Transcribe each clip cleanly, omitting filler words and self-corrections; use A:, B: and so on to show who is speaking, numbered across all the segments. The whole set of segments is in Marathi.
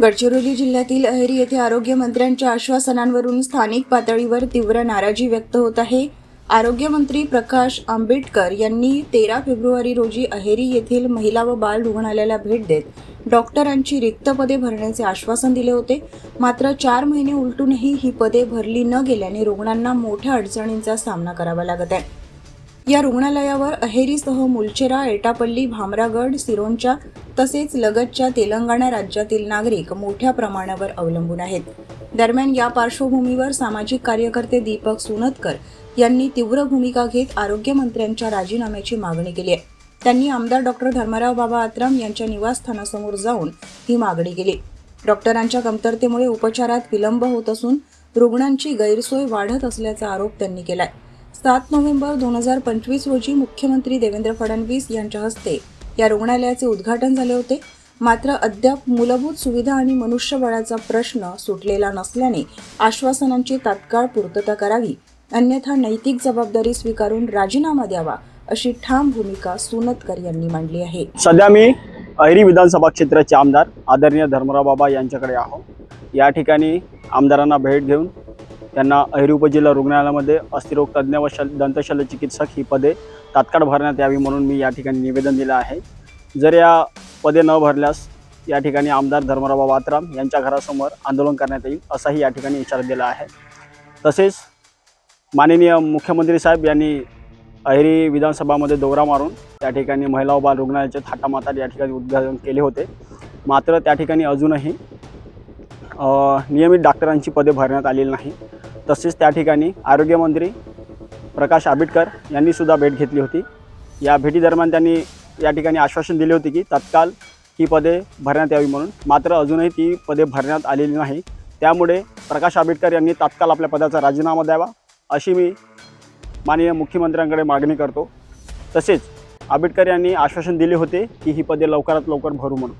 A: गडचिरोली जिल्ह्यातील अहेरी येथे आरोग्यमंत्र्यांच्या आश्वासनांवरून स्थानिक पातळीवर तीव्र नाराजी व्यक्त होत आहे। आरोग्यमंत्री प्रकाश आंबेडकर यांनी 13 फेब्रुवारी रोजी अहेरी येथील महिला व बाल रुग्णालयाला भेट देत डॉक्टरांची रिक्त पदे भरण्याचे आश्वासन दिले होते। मात्र 4 महिने उलटूनही ही पदे भरली न गेल्याने रुग्णांना मोठ्या अडचणींचा सामना करावा लागत आहे। या रुग्णालयावर अहेरीसह मुलचेरा, एटापल्ली, भामरागड, सिरोंचा तसेच लगतच्या तेलंगणा राज्यातील नागरिक मोठ्या प्रमाणावर अवलंबून आहेत। दरम्यान या पार्श्वभूमीवर सामाजिक कार्यकर्ते दीपक सुनतकर यांनी तीव्र भूमिका घेत आरोग्यमंत्र्यांच्या राजीनाम्याची मागणी केली आहे। त्यांनी आमदार डॉक्टर धर्मराव बाबा आत्राम यांच्या निवासस्थानासमोर जाऊन ही मागणी केली। डॉक्टरांच्या कमतरतेमुळे उपचारात विलंब होत असून रुग्णांची गैरसोय वाढत असल्याचा आरोप त्यांनी केलाय। 7 नोव्हेंबर 2025 रोजी मुख्यमंत्री देवेंद्र फडणवीस यांच्या हस्ते या रुग्णालयाचे उद्घाटन झाले होते। मात्र अद्याप मूलभूत सुविधा आणि मनुष्यबळाचा प्रश्न सुटलेला नसल्याने आश्वासनांची तात्काळ पूर्तता करावी, अन्यथा नैतिक जबाबदारी स्वीकारून राजीनामा द्यावा, अशी ठाम भूमिका सुनतकर यांनी मांडली आहे।
B: सध्या मी अहेरी विधानसभा क्षेत्राचे आमदार आदरणीय धर्मराव बाबा यांच्याकडे आहो। या ठिकाणी आमदारांना भेट घेऊन त्यांना अहेरी उपजिल्हा रुग्णालयामध्ये अस्थिरोग तज्ञ व दंतशल्य चिकित्सक ही पदे तात्काळ भरण्यात यावी म्हणून मी या ठिकाणी निवेदन दिलं आहे। जर या पदे न भरल्यास या ठिकाणी आमदार धर्मराव बाबा आत्राम यांच्या घरासमोर आंदोलन करण्यात येईल असाही या ठिकाणी इशारा दिला आहे। तसेच माननीय मुख्यमंत्री साहेब यांनी अहेरी विधानसभामध्ये दौरा मारून त्या ठिकाणी महिला व बाल रुग्णालयाचे थाटामाटात या ठिकाणी उद्घाटन केले होते। मात्र त्या ठिकाणी अजूनही नियमित डॉक्टरांची पदे भरण्यात आलेली नाही। तसेच त्या ठिकाणी आरोग्यमंत्री प्रकाश आंबेडकर यांनी सुद्धा भेट घेतली होती। या भेटीदरम्यान त्यांनी या ठिकाणी आश्वासन दिले होते की तात्काळ ही पदे भरण्यात यावी म्हणून, मात्र अजूनही ती पदे भरण्यात आलेली नाही। त्यामुळे प्रकाश आंबेडकर यांनी तात्काळ आपल्या पदाचा राजीनामा द्यावा अशी मी माननीय मुख्यमंत्र्यांकडे मागणी करतो। तसेच आंबेडकर यांनी आश्वासन दिले होते की ही पदे लवकरात लवकर भरू म्हणून,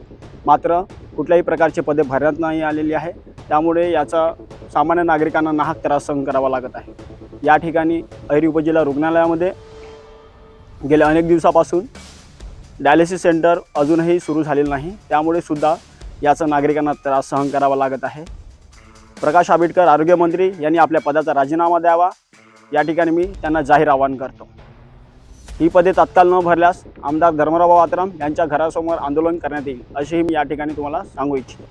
B: मात्र कुठल्याही प्रकारचे पदे भरण्यात नाही आलेली आहे। त्यामुळे याचा सामान्य नागरिकांना नाहक त्रास सहन करावा लागत आहे। या ठिकाणी अहेरी उपजिल्हा रुग्णालयामध्ये गेल्या अनेक दिवसापासून डायलिसिस सेंटर अजूनही सुरू झालेलं नाही, त्यामुळे सुद्धा याचा नागरिकांना त्रास सहन करावा लागत आहे। प्रकाश आंबेडकर आरोग्यमंत्री यांनी आपल्या पदाचा राजीनामा द्यावा या ठिकाणी मी त्यांना जाहीर आवाहन करतो। ही पदे तात्काळ न भरल्यास आमदार धर्मराव बाबा आत्राम यांच्या घरासमोर आंदोलन करण्यात येईल असेही मी या ठिकाणी तुम्हाला सांगू इच्छितो।